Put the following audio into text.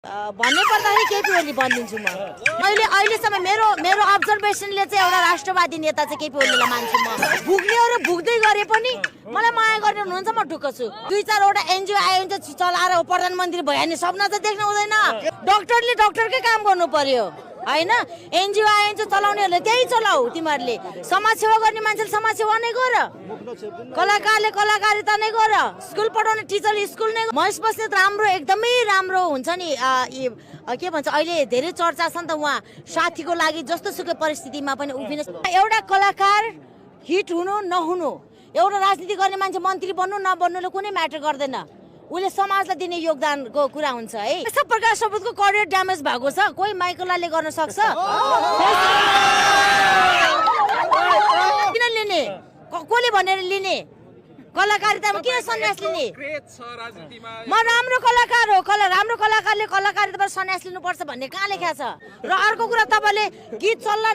भन्ने पर्दाखेरि केपी ओली बनिदिन्छु म। मैले अहिलेसम्म मेरो अब्जर्भेसनले चाहिँ एउटा राष्ट्रवादी नेता चाहिँ केपी ओलीलाई मान्छु म। भुग्नेहरू भुग्दै गरे पनि मलाई माया गर्ने हुनुहुन्छ, म ढुक्क छु। 2-4 एनजिओ आयो भने चाहिँ चलाएर प्रधानमन्त्री भयो भने सपना चाहिँ देख्न हुँदैन। डक्टरले डक्टरकै काम गर्नु पर्यो हैन। एनजिओ आयो भने चलाउनेहरूले त्यही चलाऊ। तिमीहरूले समाजसेवा गर्ने मान्छेले समाजसेवा नै गर, कलाकारले कलाकारिता नै गर, स्कुल पढाउने टिचरले स्कुल नै। महेश बस्नेत राम्रो, एकदमै राम्रो हुन्छ नि। के भन्छ अहिले धेरै चर्चा छ नि त, उहाँ साथीको लागि जस्तो सुकै परिस्थितिमा पनि उभिन। एउटा कलाकार हिट हुनु नहुनु, एउटा राजनीति गर्ने मान्छे मन्त्री बन्नु नबन्नुले कुनै म्याटर गर्दैन। उसले समाजलाई दिने योगदानको कुरा हुन्छ है। सब प्रकार सबैको करियर ड्यामेज भएको छ, कोही माइकलाले गर्न सक्छ। किन लिने, कसले भनेर लिने? कलाकारितामा किन सन्यास लिने? म राम्रो कलाकार हो, राम्रो कलाकारले कलाकारिताबाट सन्यास लिनुपर्छ भन्ने कहाँ लेखा छ? र अर्को कुरा, तपाईँले गीत चल्ला